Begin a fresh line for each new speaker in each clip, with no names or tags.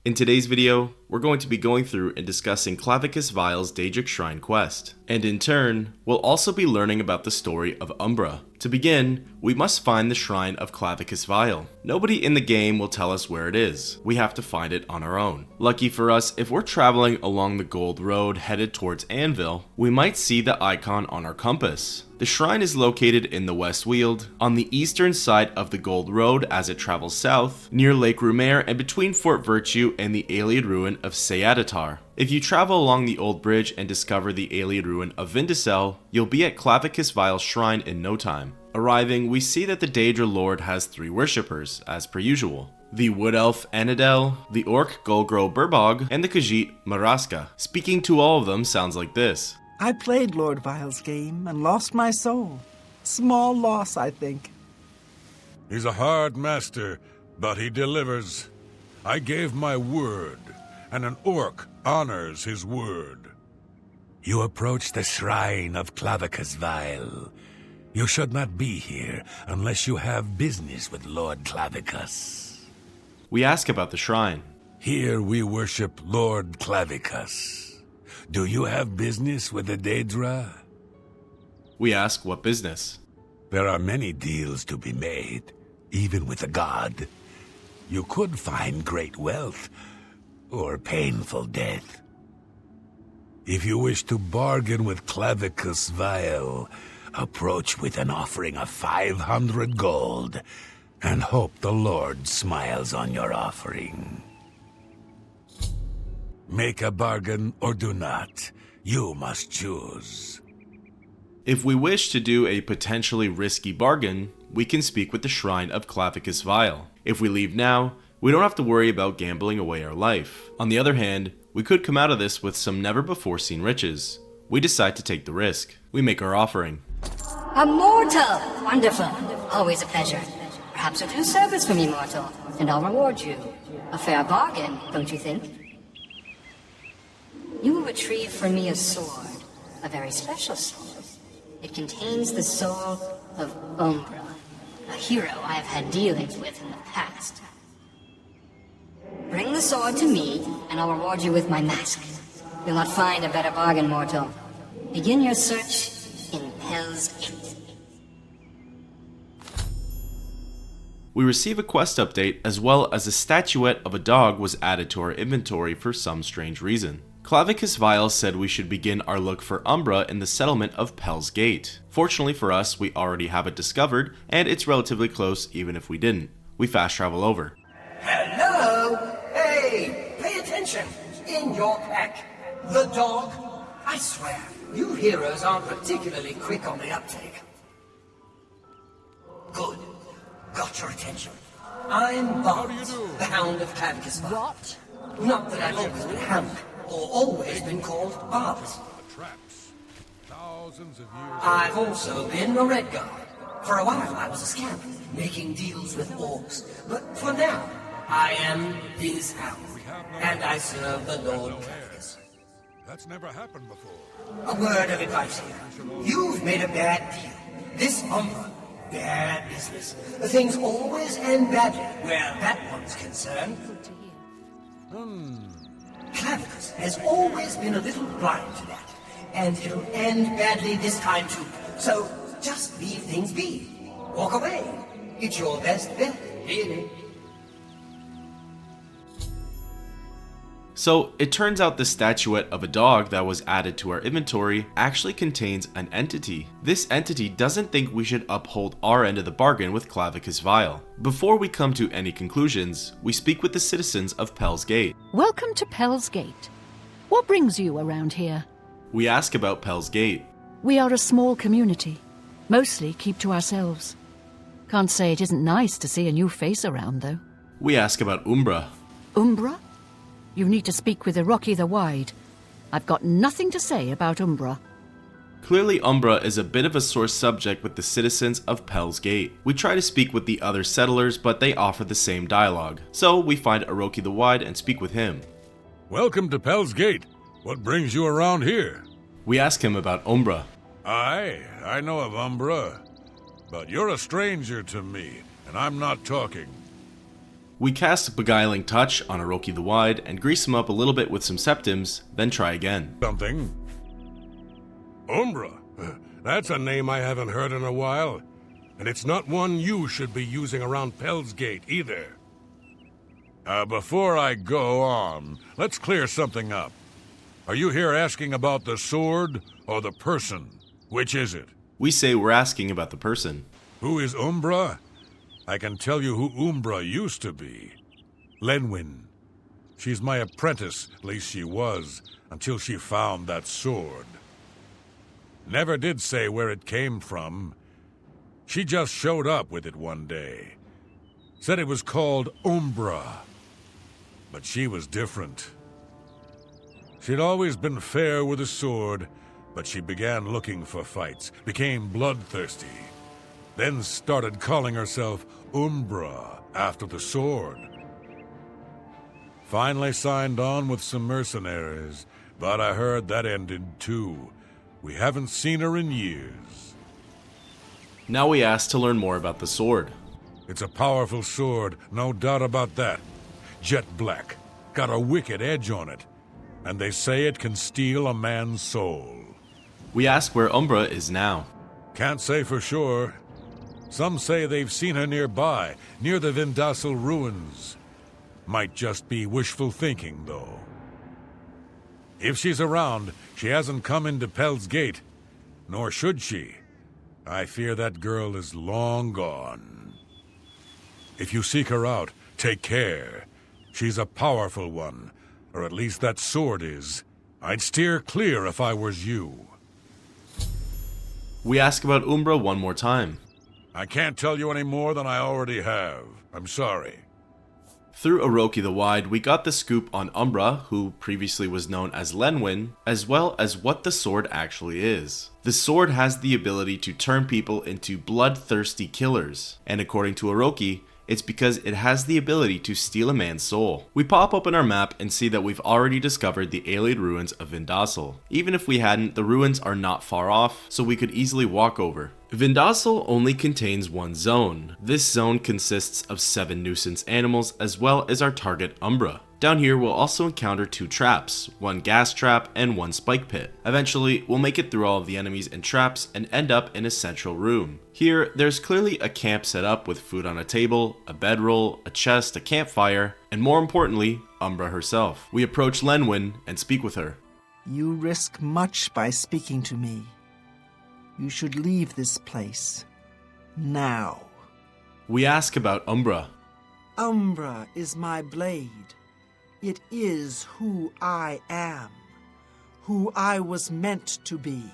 In today's video, we're going to be going through and discussing Clavicus Vile's Daedric Shrine quest, and in turn, we'll also be learning about the story of Umbra. To begin, we must find the shrine of Clavicus Vile. Nobody in the game will tell us where it is. We have to find it on our own. Lucky for us, if we're traveling along the Gold Road headed towards Anvil, we might see the icon on our compass. The shrine is located in the West Weald, on the eastern side of the Gold Road as it travels south, near Lake Rumare and between Fort Virtue and the Ayleid ruin of Seadatar. If you travel along the old bridge and discover the Ayleid ruin of Vindicel, you'll be at Clavicus Vile's shrine in no time. Arriving, we see that the Daedra Lord has 3 worshippers, as per usual. The Wood Elf Anadel, the Orc Golgro Burbog, and the Khajiit Maraska. Speaking to all of them sounds like this.
I played Lord Vile's game and lost my soul. Small loss, I think.
He's a hard master, but he delivers. I gave my word, and an orc honors his word.
You approach the shrine of Clavicus Vile. You should not be here unless you have business with Lord Clavicus.
We ask about the shrine.
Here we worship Lord Clavicus. Do you have business with the Daedra?
We ask what business.
There are many deals to be made, even with a god. You could find great wealth, or painful death. If you wish to bargain with Clavicus Vile, approach with an offering of 500 gold, and hope the Lord smiles on your offering. Make a bargain or do not. You must choose.
If we wish to do a potentially risky bargain, we can speak with the shrine of Clavicus Vile. If we leave now, we don't have to worry about gambling away our life. On the other hand, we could come out of this with some never-before-seen riches. We decide to take the risk. We make our offering.
A mortal! Wonderful. Always a pleasure. Perhaps you'll do service for me, mortal, and I'll reward you. A fair bargain, don't you think? You will retrieve for me a sword, a very special sword. It contains the soul of Umbra, a hero I have had dealings with in the past. Bring the sword to me, and I'll reward you with my mask. You'll not find a better bargain, mortal. Begin your search in Hell's Gate.
We receive a quest update as well as a statuette of a dog was added to our inventory for some strange reason. Clavicus Vile said we should begin our look for Umbra in the settlement of Pell's Gate. Fortunately for us, we already have it discovered, and it's relatively close even if we didn't. We fast travel over.
Hello! Hey, pay attention! In your pack, the dog. I swear, you heroes aren't particularly quick on the uptake. Good. Got your attention. I'm Barbas, the Hound of Clavicus Vile.
What?
Not that I've always been Hound, or always been called Barbas. I've also been a Red Guard. For a while I was a scamp, making deals with orcs. But for now, I am his Hound, and I serve the Lord Clavicus.
That's never happened before.
A word of advice here. You've made a bad deal. This Umbra, bad business. Things always end badly where that one's concerned. Clavicus has always been a little blind to that, and it'll end badly this time too. So just leave things be. Walk away. It's your best bet, really.
So, it turns out the statuette of a dog that was added to our inventory actually contains an entity. This entity doesn't think we should uphold our end of the bargain with Clavicus Vile. Before we come to any conclusions, we speak with the citizens of Pell's Gate.
Welcome to Pell's Gate. What brings you around here?
We ask about Pell's Gate.
We are a small community. Mostly keep to ourselves. Can't say it isn't nice to see a new face around, though.
We ask about Umbra.
Umbra? You need to speak with Iroki the Wide. I've got nothing to say about Umbra.
Clearly Umbra is a bit of a sore subject with the citizens of Pell's Gate. We try to speak with the other settlers, but they offer the same dialogue. So we find Iroki the Wide and speak with him.
Welcome to Pell's Gate. What brings you around here?
We ask him about Umbra.
I know of Umbra, but you're a stranger to me, and I'm not talking.
We cast Beguiling Touch on Orochi the Wide and grease him up a little bit with some septims, then try again.
Something. Umbra. That's a name I haven't heard in a while. And it's not one you should be using around Pell's Gate either. Before I go on, let's clear something up. Are you here asking about the sword or the person? Which is it?
We say we're asking about the person.
Who is Umbra? I can tell you who Umbra used to be. Lenwyn. She's my apprentice, at least she was, until she found that sword. Never did say where it came from. She just showed up with it one day. Said it was called Umbra. But she was different. She'd always been fair with a sword, but she began looking for fights, became bloodthirsty, then started calling herself Umbra after the sword. Finally signed on with some mercenaries, but I heard that ended too. We haven't seen her in years.
Now we ask to learn more about the sword.
It's a powerful sword, no doubt about that. Jet black, got a wicked edge on it, and they say it can steal a man's soul.
We ask where Umbra is now.
Can't say for sure. Some say they've seen her nearby, near the Vindasal ruins. Might just be wishful thinking, though. If she's around, she hasn't come into Pell's Gate, nor should she. I fear that girl is long gone. If you seek her out, take care. She's a powerful one, or at least that sword is. I'd steer clear if I was you.
We ask about Umbra one more time.
I can't tell you any more than I already have. I'm sorry.
Through Orochi the Wide, we got the scoop on Umbra, who previously was known as Lenwyn, as well as what the sword actually is. The sword has the ability to turn people into bloodthirsty killers, and according to Orochi, it's because it has the ability to steal a man's soul. We pop open our map and see that we've already discovered the alien ruins of Vindasal. Even if we hadn't, the ruins are not far off, so we could easily walk over. Vindasal only contains one zone. This zone consists of 7 nuisance animals as well as our target Umbra. Down here we'll also encounter 2 traps, one gas trap and one spike pit. Eventually we'll make it through all of the enemies and traps and end up in a central room. Here there's clearly a camp set up with food on a table, a bedroll, a chest, a campfire, and more importantly, Umbra herself. We approach Lenwyn and speak with her.
You risk much by speaking to me. You should leave this place. Now.
We ask about Umbra.
Umbra is my blade. It is who I am. Who I was meant to be.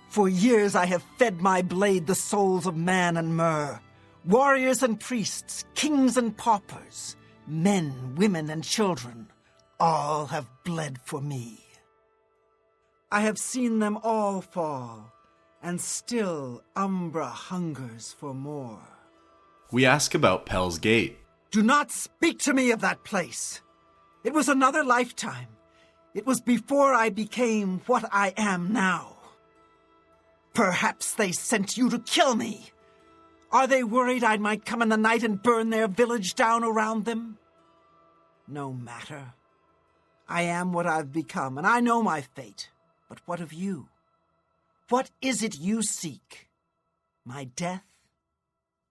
For years I have fed my blade the souls of man and mer. Warriors and priests, kings and paupers, men, women, and children, all have bled for me. I have seen them all fall, and still Umbra hungers for more.
We ask about Pell's Gate.
Do not speak to me of that place. It was another lifetime. It was before I became what I am now. Perhaps they sent you to kill me. Are they worried I might come in the night and burn their village down around them? No matter. I am what I've become, and I know my fate. But what of you? What is it you seek? My death?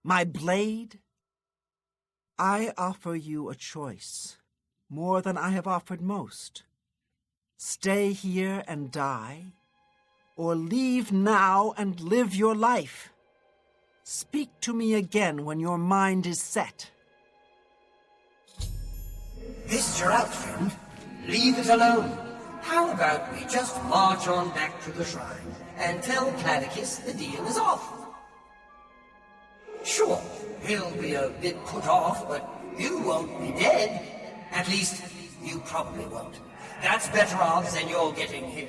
My blade? I offer you a choice, more than I have offered most. Stay here and die, or leave now and live your life. Speak to me again when your mind is set.
This is your out, friend. Leave it alone. How about we just march on back to the shrine and tell Clavicus the deal is off? Sure, he'll be a bit put off, but you won't be dead. At least, you probably won't. That's better odds than you're getting here.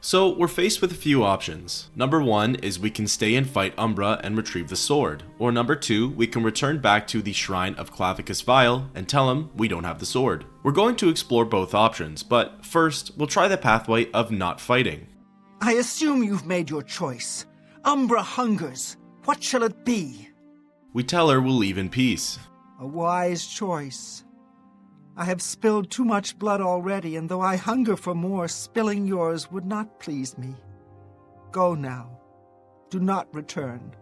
So we're faced with a few options. Number 1 is we can stay and fight Umbra and retrieve the sword. Or number 2, we can return back to the Shrine of Clavicus Vile and tell him we don't have the sword. We're going to explore both options, but first we'll try the pathway of not fighting.
I assume you've made your choice. Umbra hungers. What shall it be?
We tell her we'll leave in peace.
A wise choice. I have spilled too much blood already, and though I hunger for more, spilling yours would not please me. Go now. Do not return.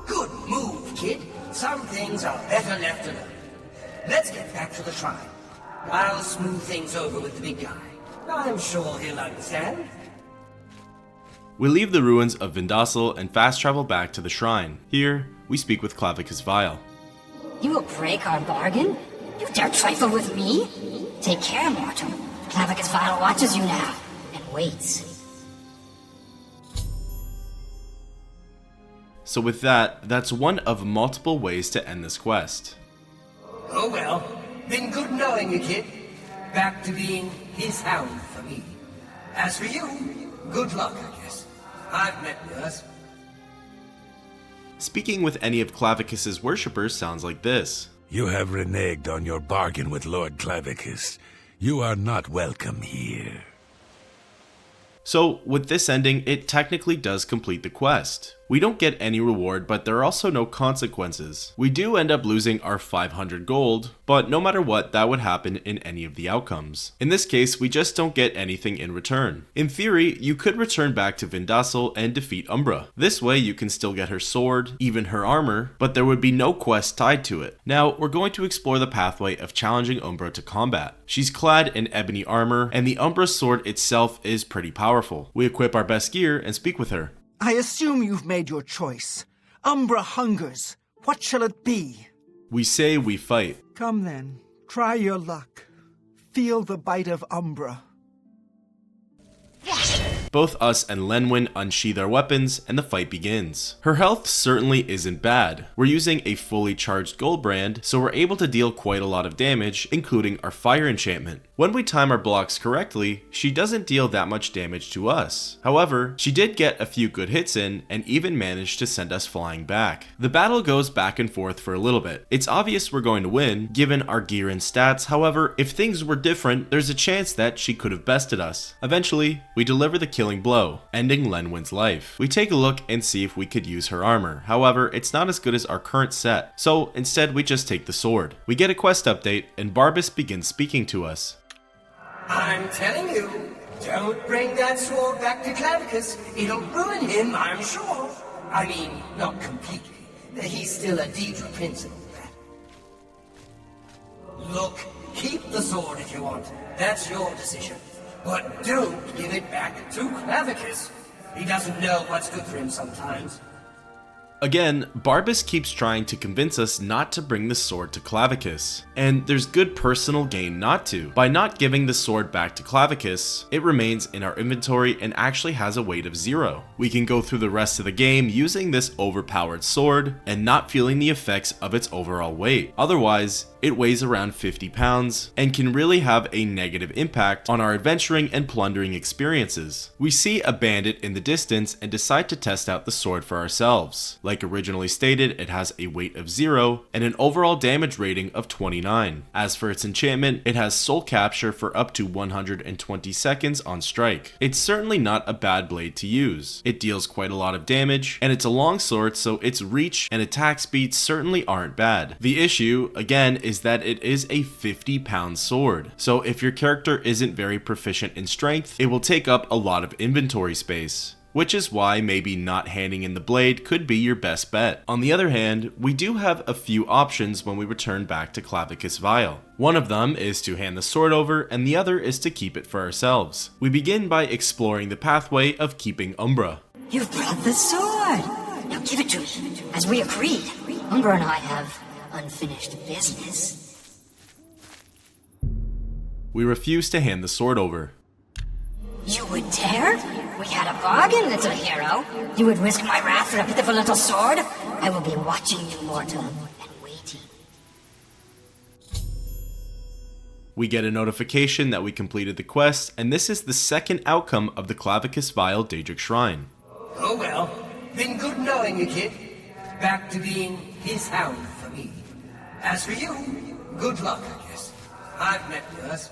Good move, kid. Some things are better left alone. Let's get back to the shrine. I'll smooth things over with the big guy. I'm sure he'll understand.
We leave the ruins of Vindasal and fast travel back to the shrine. Here, we speak with Clavicus Vile.
You will break our bargain? You dare trifle with me? Take care, mortal. Clavicus Vile watches you now, and waits.
So with that, that's one of multiple ways to end this quest.
Oh well, been good knowing you, kid. Back to being his hound for me. As for you, good luck, I guess. I've met worse.
Speaking with any of Clavicus's worshippers sounds like this.
You have reneged on your bargain with Lord Clavicus. You are not welcome here.
So, with this ending, it technically does complete the quest. We don't get any reward, but there are also no consequences. We do end up losing our 500 gold, but no matter what, that would happen in any of the outcomes. In this case, we just don't get anything in return. In theory, you could return back to Vindasal and defeat Umbra. This way, you can still get her sword, even her armor, but there would be no quest tied to it. Now, we're going to explore the pathway of challenging Umbra to combat. She's clad in ebony armor, and the Umbra sword itself is pretty powerful. We equip our best gear and speak with her.
I assume you've made your choice. Umbra hungers. What shall it be?
We say we fight.
Come then, try your luck. Feel the bite of Umbra.
Both us and Lenwyn unsheath our weapons, and the fight begins. Her health certainly isn't bad. We're using a fully charged gold brand, so we're able to deal quite a lot of damage, including our fire enchantment. When we time our blocks correctly, she doesn't deal that much damage to us. However, she did get a few good hits in, and even managed to send us flying back. The battle goes back and forth for a little bit. It's obvious we're going to win, given our gear and stats. However, if things were different, there's a chance that she could have bested us. Eventually, we deliver the killing blow, ending Lenwyn's life. We take a look and see if we could use her armor. However, it's not as good as our current set, so instead we just take the sword. We get a quest update, and Barbas begins speaking to us.
I'm telling you, don't bring that sword back to Clavicus. It'll ruin him, I'm sure. I mean, not completely. He's still a Daedric prince and all that. Look, keep the sword if you want. That's your decision. But don't give it back to Clavicus. He doesn't know what's good for him sometimes.
Again, Barbas keeps trying to convince us not to bring the sword to Clavicus, and there's good personal gain not to. By not giving the sword back to Clavicus, it remains in our inventory and actually has a weight of 0. We can go through the rest of the game using this overpowered sword and not feeling the effects of its overall weight. Otherwise, it weighs around 50 pounds and can really have a negative impact on our adventuring and plundering experiences. We see a bandit in the distance and decide to test out the sword for ourselves. Like originally stated, it has a weight of 0 and an overall damage rating of 29. As for its enchantment, it has soul capture for up to 120 seconds on strike. It's certainly not a bad blade to use. It deals quite a lot of damage, and it's a long sword, so its reach and attack speed certainly aren't bad. The issue, again, is that it is a 50-pound sword, so if your character isn't very proficient in strength, it will take up a lot of inventory space, which is why maybe not handing in the blade could be your best bet. On the other hand, we do have a few options when we return back to Clavicus Vile. One of them is to hand the sword over, and the other is to keep it for ourselves. We begin by exploring the pathway of keeping Umbra.
You've brought the sword! Now give it to me, as we agreed. Umbra and I have unfinished business.
We refuse to hand the sword over.
You would dare? We had a bargain, little hero. You would risk my wrath for a pitiful little sword? I will be watching you, mortal, and waiting.
We get a notification that we completed the quest, and this is the second outcome of the Clavicus Vile Daedric Shrine.
Oh well, been good knowing you, kid. Back to being his hound for me. As for you, good luck, I guess. I've met worse.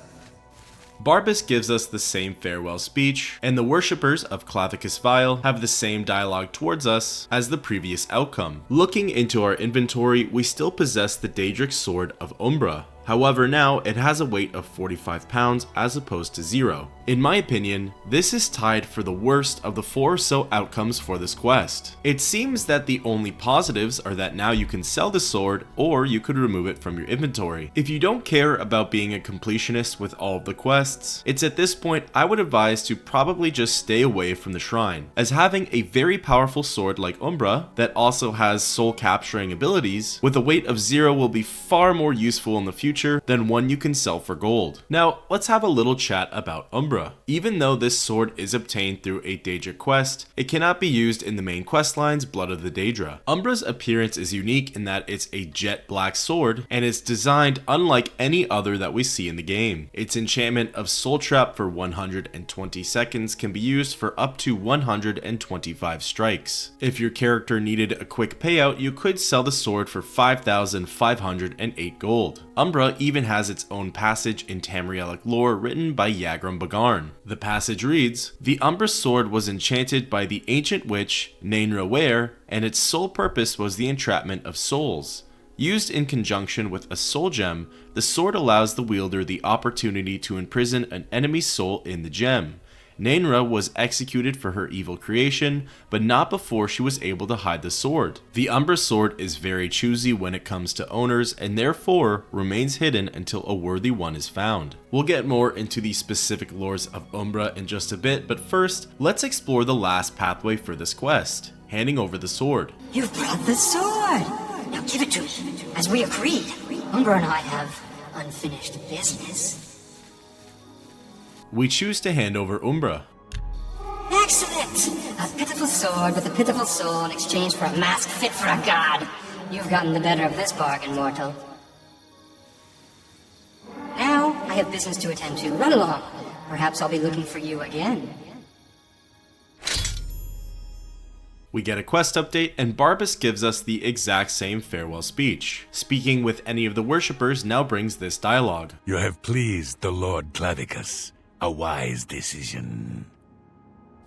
Barbas gives us the same farewell speech, and the worshippers of Clavicus Vile have the same dialogue towards us as the previous outcome. Looking into our inventory, we still possess the Daedric Sword of Umbra. However, now it has a weight of 45 pounds as opposed to 0. In my opinion, this is tied for the worst of the 4 or so outcomes for this quest. It seems that the only positives are that now you can sell the sword, or you could remove it from your inventory. If you don't care about being a completionist with all of the quests, it's at this point I would advise to probably just stay away from the shrine, as having a very powerful sword like Umbra that also has soul capturing abilities with a weight of 0 will be far more useful in the future than one you can sell for gold. Now, let's have a little chat about Umbra. Even though this sword is obtained through a Daedric quest, it cannot be used in the main questline's Blood of the Daedra. Umbra's appearance is unique in that it's a jet black sword, and it's designed unlike any other that we see in the game. Its enchantment of Soul Trap for 120 seconds can be used for up to 125 strikes. If your character needed a quick payout, you could sell the sword for 5,508 gold. Umbra even has its own passage in Tamrielic lore written by Yagram Bagarn. The passage reads, "The Umbra sword was enchanted by the ancient witch Nainra Ware, and its sole purpose was the entrapment of souls. Used in conjunction with a soul gem, the sword allows the wielder the opportunity to imprison an enemy's soul in the gem. Nainra was executed for her evil creation, but not before she was able to hide the sword. The Umbra sword is very choosy when it comes to owners, and therefore remains hidden until a worthy one is found." We'll get more into the specific lores of Umbra in just a bit, but first, let's explore the last pathway for this quest, handing over the sword.
You've brought the sword! Now give it to me. As we agreed, Umbra and I have unfinished business.
We choose to hand over Umbra.
Excellent! A pitiful sword with a pitiful soul in exchange for a mask fit for a god. You've gotten the better of this bargain, mortal. Now, I have business to attend to. Run along. Perhaps I'll be looking for you again.
We get a quest update, and Barbas gives us the exact same farewell speech. Speaking with any of the worshippers now brings this dialogue.
You have pleased the Lord Clavicus. A wise decision.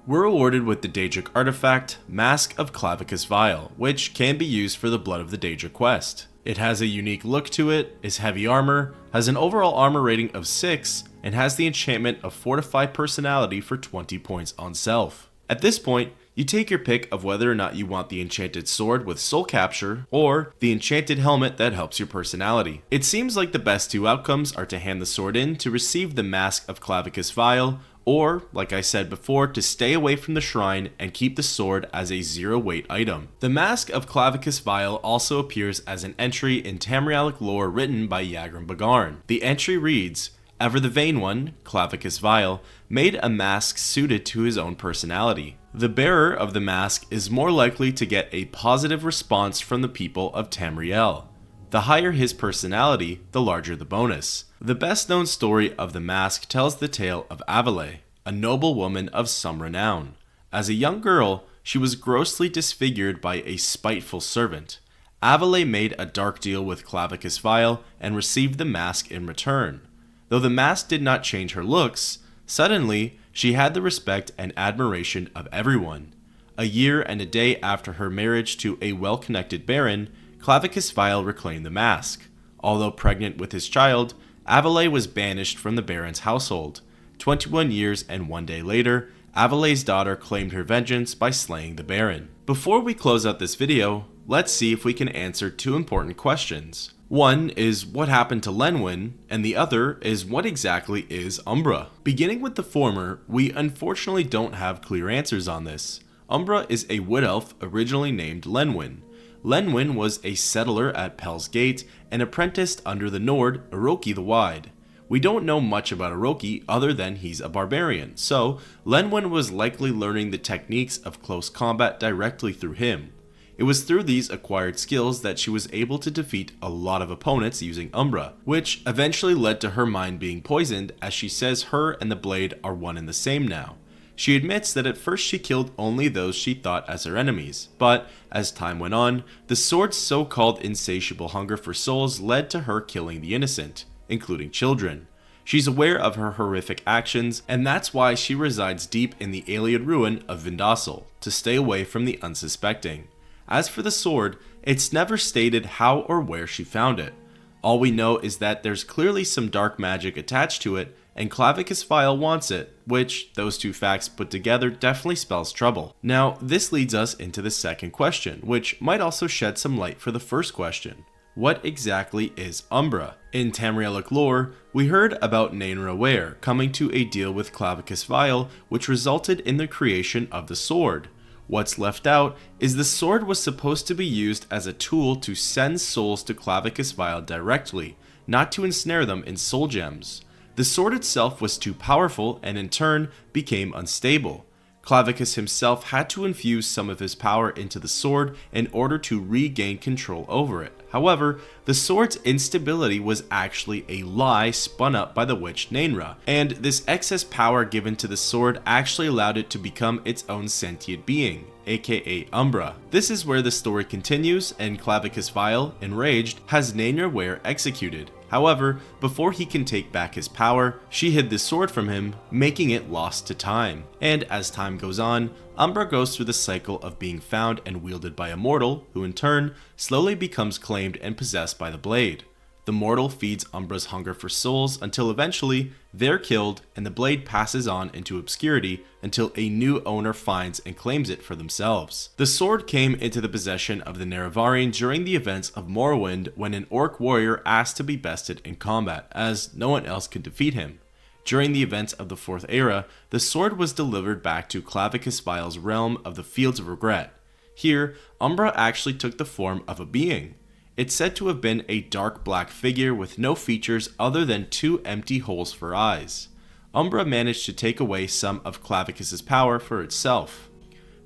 We're awarded with the Daedric artifact, Mask of Clavicus Vile, which can be used for the Blood of the Daedra quest. It has a unique look to it, is heavy armor, has an overall armor rating of 6, and has the enchantment of Fortify Personality for 20 points on self. At this point, you take your pick of whether or not you want the enchanted sword with soul capture, or the enchanted helmet that helps your personality. It seems like the best 2 outcomes are to hand the sword in to receive the Mask of Clavicus Vile, or, like I said before, to stay away from the shrine and keep the sword as a 0 weight item. The Mask of Clavicus Vile also appears as an entry in Tamrielic lore written by Yagram Bagarn. The entry reads, "Ever the Vain One, Clavicus Vile, made a mask suited to his own personality. The bearer of the mask is more likely to get a positive response from the people of Tamriel. The higher his personality, the larger the bonus." The best known story of the mask tells the tale of Avale, a noble woman of some renown. As a young girl, she was grossly disfigured by a spiteful servant. Avale made a dark deal with Clavicus Vile and received the mask in return. Though the mask did not change her looks, suddenly she had the respect and admiration of everyone. A year and a day after her marriage to a well-connected baron, Clavicus Vile reclaimed the mask. Although pregnant with his child, Avale was banished from the baron's household. 21 years and 1 day later, Avale's daughter claimed her vengeance by slaying the baron. Before we close out this video, let's see if we can answer 2 important questions. One is what happened to Lenwyn, and the other is what exactly is Umbra. Beginning with the former, we unfortunately don't have clear answers on this. Umbra is a wood elf originally named Lenwyn. Lenwyn was a settler at Pel's Gate and apprenticed under the Nord, Oroki the Wide. We don't know much about Oroki other than he's a barbarian, so Lenwyn was likely learning the techniques of close combat directly through him. It was through these acquired skills that she was able to defeat a lot of opponents using Umbra, which eventually led to her mind being poisoned, as she says her and the blade are one and the same now. She admits that at first she killed only those she thought as her enemies, but as time went on, the sword's so-called insatiable hunger for souls led to her killing the innocent, including children. She's aware of her horrific actions, and that's why she resides deep in the alien ruin of Vindasal, to stay away from the unsuspecting. As for the sword, it's never stated how or where she found it. All we know is that there's clearly some dark magic attached to it, and Clavicus Vile wants it, which, those two facts put together, definitely spells trouble. Now, this leads us into the second question, which might also shed some light for the first question. What exactly is Umbra? In Tamrielic lore, we heard about Naenra Ware coming to a deal with Clavicus Vile, which resulted in the creation of the sword. What's left out is the sword was supposed to be used as a tool to send souls to Clavicus Vile directly, not to ensnare them in soul gems. The sword itself was too powerful and in turn became unstable. Clavicus himself had to infuse some of his power into the sword in order to regain control over it. However, the sword's instability was actually a lie spun up by the witch Naenra, and this excess power given to the sword actually allowed it to become its own sentient being, aka Umbra. This is where the story continues, and Clavicus Vile, enraged, has Naenra Ware executed. However, before he can take back his power, she hid the sword from him, making it lost to time. And as time goes on, Umbra goes through the cycle of being found and wielded by a mortal, who in turn slowly becomes claimed and possessed by the blade. The mortal feeds Umbra's hunger for souls until eventually they're killed and the blade passes on into obscurity until a new owner finds and claims it for themselves. The sword came into the possession of the Nerevarine during the events of Morrowind when an orc warrior asked to be bested in combat, as no one else could defeat him. During the events of the Fourth Era, the sword was delivered back to Clavicus Vile's realm of the Fields of Regret. Here, Umbra actually took the form of a being. It's said to have been a dark black figure with no features other than two empty holes for eyes. Umbra managed to take away some of Clavicus's power for itself.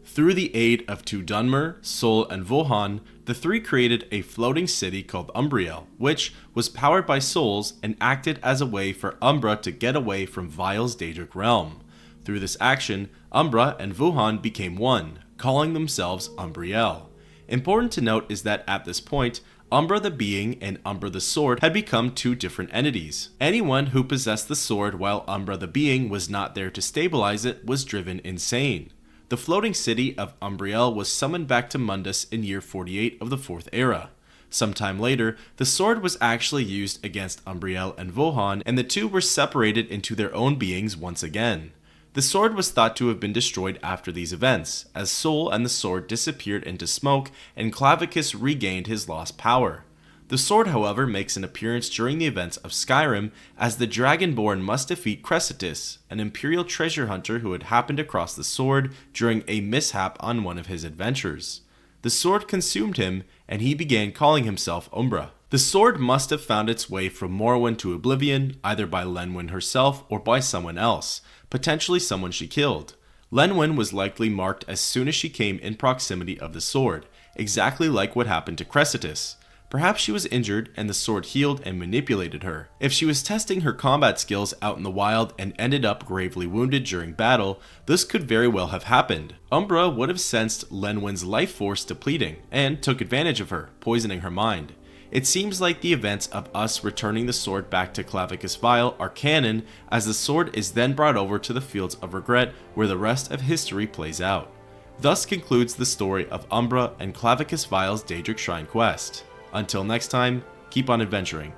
Through the aid of two Dunmer, Sol, and Vohan, the three created a floating city called Umbriel, which was powered by souls and acted as a way for Umbra to get away from Vile's Daedric realm. Through this action, Umbra and Vohan became one, calling themselves Umbriel. Important to note is that at this point, Umbra the being and Umbra the sword had become two different entities. Anyone who possessed the sword while Umbra the being was not there to stabilize it was driven insane. The floating city of Umbriel was summoned back to Mundus in year 48 of the Fourth Era. Sometime later, the sword was actually used against Umbriel and Vohan, and the two were separated into their own beings once again. The sword was thought to have been destroyed after these events, as Sol and the sword disappeared into smoke and Clavicus regained his lost power. The sword, however, makes an appearance during the events of Skyrim, as the Dragonborn must defeat Cressitus, an imperial treasure hunter who had happened across the sword during a mishap on one of his adventures. The sword consumed him, and he began calling himself Umbra. The sword must have found its way from Morrowind to Oblivion, either by Lenwyn herself or by someone else, potentially someone she killed. Lenwyn was likely marked as soon as she came in proximity of the sword, exactly like what happened to Cressitus. Perhaps she was injured and the sword healed and manipulated her. If she was testing her combat skills out in the wild and ended up gravely wounded during battle, this could very well have happened. Umbra would have sensed Lenwyn's life force depleting and took advantage of her, poisoning her mind. It seems like the events of us returning the sword back to Clavicus Vile are canon, as the sword is then brought over to the Fields of Regret, where the rest of history plays out. Thus concludes the story of Umbra and Clavicus Vile's Daedric Shrine quest. Until next time, keep on adventuring.